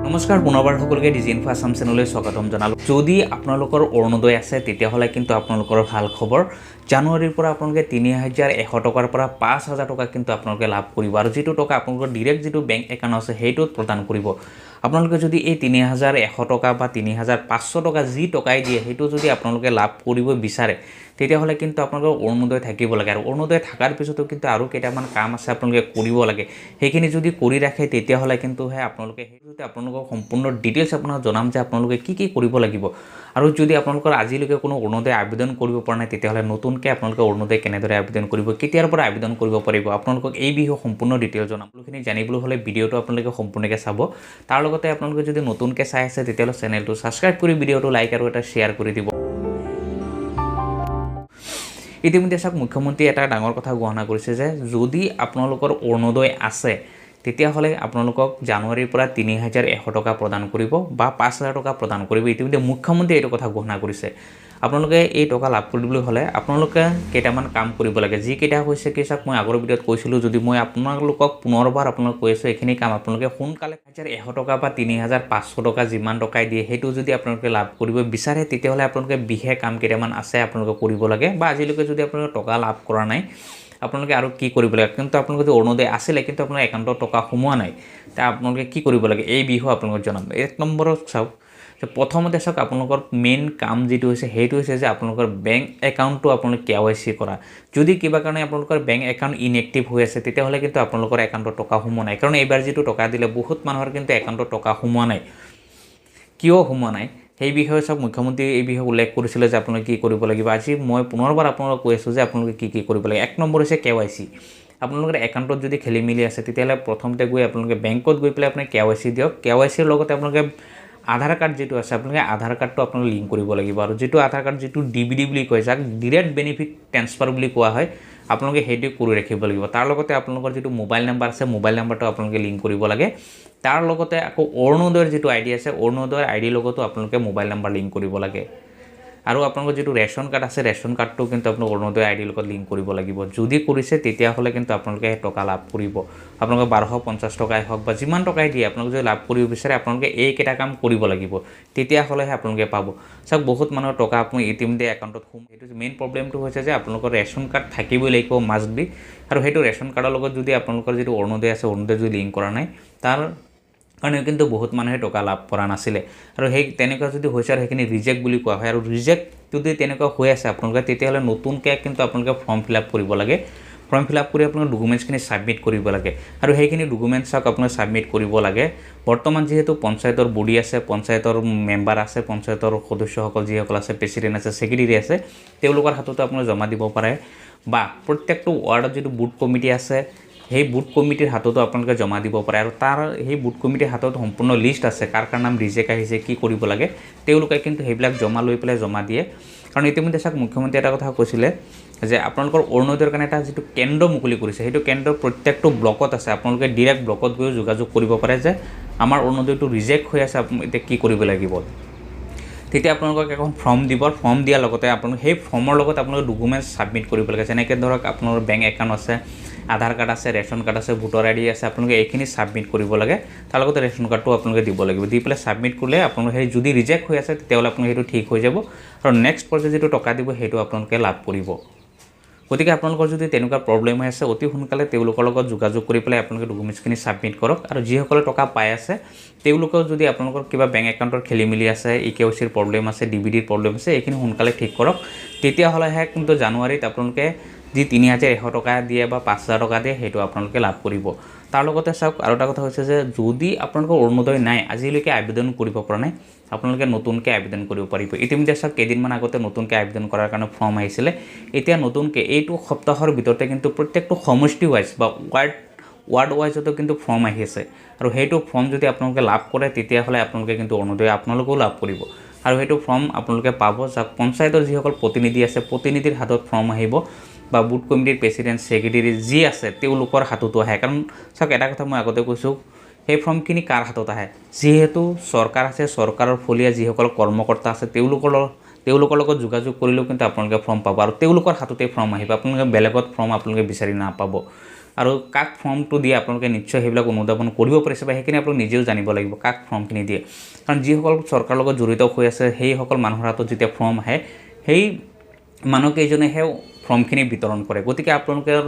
নমস্কাৰ পুনৰবাৰ সকলোকে ডিজি ইনফো আসাম চেনেললৈ স্বাগতম জনালোঁ। যদি আপোনালোকৰ অৰুণোদয় আছে তেতিয়াহ'লে কিন্তু আপোনালোকৰ ভাল খবৰ। জানুৱাৰীৰ পৰা আপোনালোকে ৩,১০০ টকাৰ পৰা ৫,০০০ টকা কিন্তু আপোনালোকে লাভ কৰিব আৰু যিটো টকা আপোনালোকৰ ডিৰেক্ট যিটো বেংক একাউণ্ট আছে সেইটোত প্ৰদান কৰিব। আপোনালোকে যদি এই ৩,১০০ টকা বা ৩,৫০০ টকা যি টকাই দিয়ে সেইটো যদি আপোনালোকে লাভ কৰিব বিচাৰে তেতিয়াহ'লে কিন্তু আপোনালোকৰ অৰুণোদয় থাকিব লাগে আৰু অৰুণোদয় থকাৰ পিছতো কিন্তু আৰু কেইটামান কাম আছে আপোনালোকে কৰিব লাগে। সেইখিনি যদি কৰি ৰাখে তেতিয়াহ'লে কিন্তুহে আপোনালোকে সেইটোতে আপোনালোকক সম্পূৰ্ণ ডিটেইলছ আপোনাক জনাম যে আপোনালোকে কি কৰিব লাগিব। আৰু যদি আপোনালোকৰ আজিলৈকে কোনো অৰুণোদয় আবেদন কৰিব পৰা নাই তেতিয়াহ'লে নতুনকৈ আপোনালোকে অৰুণোদয় কেনেদৰে আবেদন কৰিব, কেতিয়াৰ পৰা আবেদন কৰিব পাৰিব, আপোনালোকক এই বিষয়ে সম্পূৰ্ণ ডিটেইলছ জনাম। সকলোখিনি জানিবলৈ হ'লে ভিডিঅ'টো আপোনালোকে সম্পূৰ্ণকৈ চাব। তাৰ লগতে আপোনালোকে যদি নতুনকৈ চাই আছে তেতিয়াহ'লে চেনেলটো ছাবস্ক্ৰাইব কৰি ভিডিঅ'টো লাইক আৰু এটা শ্বেয়াৰ কৰি দিব। ইতিমধ্যে চাওক মুখ্যমন্ত্ৰীয়ে এটা ডাঙৰ কথা ঘোষণা কৰিছে যে যদি আপোনালোকৰ অৰুণোদয় আছে তেতিয়াহ'লে আপোনালোকক জানুৱাৰীৰ পৰা ৩,১০০ টকা প্ৰদান কৰিব বা ৫,০০০ টকা প্ৰদান কৰিব। ইতিমধ্যে মুখ্যমন্ত্ৰীয়ে এইটো কথা ঘোষণা কৰিছে। আপোনালোকে এই টকা লাভ কৰিবলৈ হ'লে আপোনালোকে কেইটামান কাম কৰিব লাগে, যিকেইটা হৈছে কি চাওক মই আগৰ ভিডিঅ'ত কৈছিলোঁ, যদি মই আপোনালোকক পুনৰবাৰ আপোনালোক কৈ আছোঁ এইখিনি কাম আপোনালোকে সোনকালে ১,১০০ টকা বা ৩,৫০০ টকা যিমান টকাই দিয়ে সেইটো যদি আপোনালোকে লাভ কৰিব বিচাৰে তেতিয়াহ'লে আপোনালোকে বিশেষ কাম কেইটামান আছে আপোনালোকে কৰিব লাগে, বা আজিলৈকে যদি আপোনালোকে টকা লাভ কৰা নাই আপোনালোকে আৰু কি কৰিব লাগে, কিন্তু আপোনালোকে যদি অৰুণোদয় আছিলে কিন্তু আপোনাৰ একাউণ্টত টকা সোমোৱা নাই তে আপোনালোকে কি কৰিব লাগে এই বিষয়ে আপোনালোকক জনাম। ১ নম্বৰত চাওক যে প্ৰথমতে চাওক আপোনালোকৰ মেইন কাম যিটো হৈছে সেইটো হৈছে যে আপোনালোকৰ বেংক একাউণ্টটো আপোনালোকে KYC কৰা। যদি কিবা কাৰণে আপোনালোকৰ বেংক একাউণ্ট ইনএক্টিভ হৈ আছে তেতিয়াহ'লে কিন্তু আপোনালোকৰ একাউণ্টত টকা সোমোৱা নাই, কাৰণ এইবাৰ যিটো টকা দিলে বহুত মানুহৰ কিন্তু একাউণ্টত টকা সোমোৱা নাই। কিয় সোমোৱা নাই সেই বিষয়ে চাওক মুখ্যমন্ত্ৰীয়ে এই বিষয়ে উল্লেখ কৰিছিলে যে আপোনালোকে কি কৰিব লাগিব। আজি মই পুনৰবাৰ আপোনালোকক কৈ আছোঁ যে আপোনালোকে কি কৰিব লাগে। ১ নম্বৰ হৈছে KYC। আপোনালোকৰ একাউণ্টত যদি খেলি মেলি আছে তেতিয়াহ'লে প্ৰথমতে গৈ আপোনালোকে বেংকত গৈ পেলাই আপুনি KYC দিয়ক। KYCৰ লগতে আপোনালোকে আধাৰ কাৰ্ড যিটো আছে আপোনালোকে আধাৰ কাৰ্ডটো আপোনালোকে লিংক কৰিব লাগিব, আৰু যিটো আধাৰ কাৰ্ড যিটো DBD বুলি কয় যাক ডিৰেক্ট বেনিফিট ট্ৰেন্সফাৰ বুলি কোৱা হয় আপোনালোকে সেইটো কৰি ৰাখিব লাগিব। তাৰ লগতে আপোনালোকৰ যিটো মোবাইল নাম্বাৰ আছে মোবাইল নাম্বাৰটো আপোনালোকে লিংক কৰিব লাগে। তাৰ লগতে আকৌ অৰুণোদয়ৰ যিটো ID আছে অৰুণোদয়ৰ IDৰ লগতো আপোনালোকে মোবাইল নাম্বাৰ লিংক কৰিব লাগে। আৰু আপোনালোকৰ যিটো ৰেচন কাৰ্ড আছে ৰেচন কাৰ্ডটো কিন্তু আপোনালোকে অৰুণোদয় IDৰ লগত লিংক কৰিব লাগিব। যদি কৰিছে তেতিয়াহ'লে কিন্তু আপোনালোকে সেই টকা লাভ কৰিব। আপোনালোকে ১২৫০ টকাই হওক বা যিমান টকাই দিয়ে আপোনালোকে যদি লাভ কৰিব বিচাৰে আপোনালোকে এইকেইটা কাম কৰিব লাগিব, তেতিয়াহ'লেহে আপোনালোকে পাব। চাওক বহুত মানুহৰ টকা আপুনি ইতিমধ্যে একাউণ্টত সেইটো মেইন প্ৰব্লেমটো হৈছে যে আপোনালোকৰ ৰেচন কাৰ্ড থাকিবই লাগিব মাষ্ট বি, আৰু সেইটো ৰেচন কাৰ্ডৰ লগত যদি আপোনালোকৰ যিটো অৰুণোদয় আছে অৰুণোদয় যদি লিংক কৰা নাই তাৰ কাৰণে কিন্তু বহুত মানুহে টকা লাভ কৰা নাছিলে, আৰু সেই তেনেকুৱা যদি হৈছে আৰু সেইখিনি ৰিজেক্ট বুলি কোৱা হয়। আৰু ৰিজেক্ট যদি তেনেকুৱা হৈ আছে আপোনালোকে তেতিয়াহ'লে নতুনকৈ কিন্তু আপোনালোকে ফৰ্ম ফিল আপ কৰিব লাগে। ফৰ্ম ফিল আপ কৰি আপোনালোকে ডকুমেণ্টছখিনি ছাবমিট কৰিব লাগে, আৰু সেইখিনি ডকুমেণ্টছ চাওক আপোনালোকে ছাবমিট কৰিব লাগে। বৰ্তমান যিহেতু পঞ্চায়তৰ বডি আছে, পঞ্চায়তৰ মেম্বাৰ আছে, পঞ্চায়তৰ সদস্যসকল যিসকল আছে, প্ৰেচিডেণ্ট আছে, ছেক্ৰেটেৰী আছে, তেওঁলোকৰ হাততো আপোনালোকে জমা দিব পাৰে, বা প্ৰত্যেকটো ৱাৰ্ডত যিটো বুথ কমিটি আছে সেই বুথ কমিটিৰ হাততো আপোনালোকে জমা দিব পাৰে। আৰু তাৰ সেই বুথ কমিটিৰ হাতত সম্পূৰ্ণ লিষ্ট আছে কাৰ কাৰ নাম ৰিজেক্ট আহিছে কি কৰিব লাগে, তেওঁলোকে কিন্তু সেইবিলাক জমা লৈ পেলাই জমা দিয়ে। কাৰণ ইতিমধ্যে চাওক মুখ্যমন্ত্ৰীয়ে এটা কথা কৈছিলে যে আপোনালোকৰ অৰুণোদয়ৰ কাৰণে এটা যিটো কেন্দ্ৰ মুকলি কৰিছে সেইটো কেন্দ্ৰ প্ৰত্যেকটো ব্লকত আছে। আপোনালোকে ডিৰেক্ট ব্লকত গৈ যোগাযোগ কৰিব পাৰে যে আমাৰ অৰুণোদয়টো ৰিজেক্ট হৈ আছে, এতিয়া কি কৰিব লাগিব। তেতিয়া আপোনালোকক এখন ফৰ্ম দিব, ফৰ্ম দিয়াৰ লগতে আপোনালোকে সেই ফৰ্মৰ লগত আপোনালোকে ডকুমেণ্টছ ছাবমিট কৰিব লাগে। যেনেকৈ ধৰক আপোনালোকৰ বেংক একাউণ্ট আছে, আধাৰ কাৰ্ড আছে, ৰেচন কাৰ্ড আছে, ভোটাৰ ID আছে, আপোনালোকে এইখিনি ছাবমিট কৰিব লাগে। তাৰ লগতে ৰেচন কাৰ্ডটো আপোনালোকে দিব লাগিব। দি পেলাই ছাবমিট কৰিলে আপোনালোকে সেই যদি ৰিজেক্ট হৈ আছে তেতিয়াহ'লে আপোনালোকে সেইটো ঠিক হৈ যাব, আৰু নেক্সট পৰ্যায়ত যিটো টকা দিব সেইটো আপোনালোকে লাভ কৰিব। গতিকে আপোনালোকৰ যদি তেনেকুৱা প্ৰব্লেম হৈ আছে অতি সোনকালে তেওঁলোকৰ লগত যোগাযোগ কৰি পেলাই আপোনালোকে ডকুমেণ্টছখিনি ছাবমিট কৰক। আৰু যিসকলে টকা পাই আছে তেওঁলোকেও যদি আপোনালোকৰ কিবা বেংক একাউণ্টৰ খেলি মেলি আছে, KYCৰ প্ৰব্লেম আছে, DBDৰ প্ৰব্লেম আছে, এইখিনি সোনকালে ঠিক কৰক। তেতিয়াহ'লেহে কিন্তু জানুৱাৰীত আপোনালোকে যি ৩,১০০ টকা দিয়ে বা ৫,০০০ টকা দিয়ে সেইটো আপোনালোকে লাভ কৰিব। তাৰ লগতে চাওক আৰু এটা কথা হৈছে যে যদি আপোনালোকৰ অৰুণোদয় নাই, আজিলৈকে আবেদন কৰিব পৰা নাই, আপোনালোকে নতুনকৈ আবেদন কৰিব পাৰিব। ইতিমধ্যে চাওক কেইদিনমান আগতে নতুনকৈ আবেদন কৰাৰ কাৰণে ফৰ্ম আহিছিলে। এতিয়া নতুনকৈ এইটো সপ্তাহৰ ভিতৰতে কিন্তু প্ৰত্যেকটো সমষ্টি ৱাইজ বা ৱাৰ্ড ৱাইজতো কিন্তু ফৰ্ম আহি আছে, আৰু সেইটো ফৰ্ম যদি আপোনালোকে লাভ কৰে তেতিয়াহ'লে আপোনালোকে কিন্তু অৰুণোদয় আপোনালোকেও লাভ কৰিব। আৰু সেইটো ফৰ্ম আপোনালোকে পাব যাক পঞ্চায়তৰ যিসকল প্ৰতিনিধি আছে প্ৰতিনিধিৰ হাতত ফৰ্ম আহিব, বা বুথ কমিটিৰ প্ৰেচিডেণ্ট ছেক্ৰেটেৰী যি আছে তেওঁলোকৰ হাততো আহে। কাৰণ চাওক এটা কথা মই আগতে কৈছোঁ, সেই ফৰ্মখিনি কাৰ হাতত আহে, যিহেতু চৰকাৰ আছে, চৰকাৰৰ ফলীয়া যিসকল কৰ্মকৰ্তা আছে তেওঁলোকৰ লগত যোগাযোগ কৰিলেও কিন্তু আপোনালোকে ফৰ্ম পাব, আৰু তেওঁলোকৰ হাততে ফৰ্ম আহিব। আপোনালোকে বেলেগত ফৰ্ম আপোনালোকে বিচাৰি নাপাব। আৰু কাক ফৰ্মটো দিয়ে আপোনালোকে নিশ্চয় সেইবিলাক অনুধাৱন কৰিব পাৰিছে বা সেইখিনি আপোনালোকে নিজেও জানিব লাগিব কাক ফৰ্মখিনি দিয়ে কাৰণ যিসকল চৰকাৰৰ লগত জড়িত হৈ আছে সেইসকল মানুহৰ হাতত যেতিয়া ফৰ্ম আহে সেই মানুহকেইজনেহে ফৰ্মখিনি বিতৰণ কৰে গতিকে আপোনালোকৰ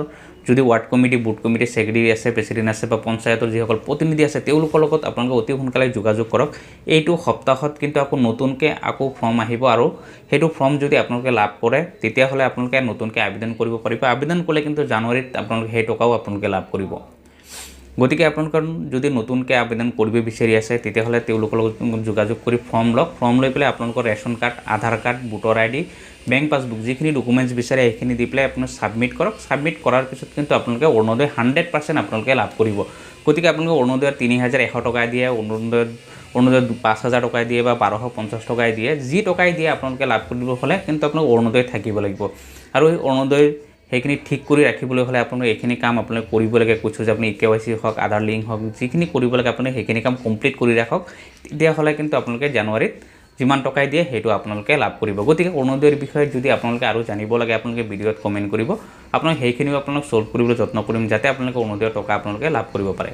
যদি ward committee booth committee secretary আছে প্ৰেচিডেণ্ট আছে বা পঞ্চায়তৰ যিসকল প্ৰতিনিধি আছে তেওঁলোকৰ লগত আপোনালোকে অতি সোনকালে যোগাযোগ কৰক এইটো সপ্তাহত কিন্তু আকৌ নতুনকৈ আকৌ ফৰ্ম আহিব আৰু সেইটো ফৰ্ম যদি আপোনালোকে লাভ কৰে তেতিয়াহ'লে আপোনালোকে নতুনকৈ আবেদন কৰিব পাৰিব আবেদন কৰিলে কিন্তু জানুৱাৰীত আপোনালোকে সেই টকাও আপোনালোকে লাভ কৰিব গতিকে আপোনালোকৰ যদি নতুনকৈ আবেদন কৰিব বিচাৰি আছে তেতিয়াহ'লে তেওঁলোকৰ লগত যোগাযোগ কৰি ফৰ্ম লওক ফৰ্ম লৈ পেলাই আপোনালোকৰ ৰেচন কাৰ্ড আধাৰ কাৰ্ড ভোটাৰ আই ডি বেংক পাছবুক যিখিনি ডকুমেণ্টছ বিচাৰে সেইখিনি দি পেলাই আপোনালোকে ছাবমিট কৰক ছাবমিট কৰাৰ পিছত কিন্তু আপোনালোকে অৰুণোদয় 100% আপোনালোকে লাভ কৰিব গতিকে আপোনালোকে অৰুণোদয়ত 3100 টকা দিয়ে অৰুণোদয়ত 5000 টকা দিয়ে বা 1250 টকাই দিয়ে যি টকাই দিয়ে আপোনালোকে লাভ কৰিব হ'লে কিন্তু আপোনালোক অৰুণোদয় থাকিব লাগিব আৰু এই অৰুণোদয় সেইখিনি ঠিক কৰি ৰাখিবলৈ হ'লে আপোনালোকে এইখিনি কাম আপোনালোকে কৰিব লাগে কৈছোঁ যে আপুনি KYC হওক আধাৰ লিংক হওক যিখিনি কৰিব লাগে আপোনালোকে সেইখিনি কাম কমপ্লিট কৰি ৰাখক তেতিয়াহ'লে কিন্তু আপোনালোকে জানুৱাৰীত যিমান টকাই দিয়ে সেইটো আপোনালোকে লাভ কৰিব গতিকে অৰুণোদয়ৰ বিষয়ে যদি আপোনালোকে আৰু জানিব লাগে আপোনালোকে ভিডিঅ'ত কমেণ্ট কৰিব আপোনালোকে সেইখিনিও আপোনালোক সলভ কৰিবলৈ যত্ন কৰিম যাতে আপোনালোকে অৰুণোদয়ৰ টকা আপোনালোকে লাভ কৰিব পাৰে।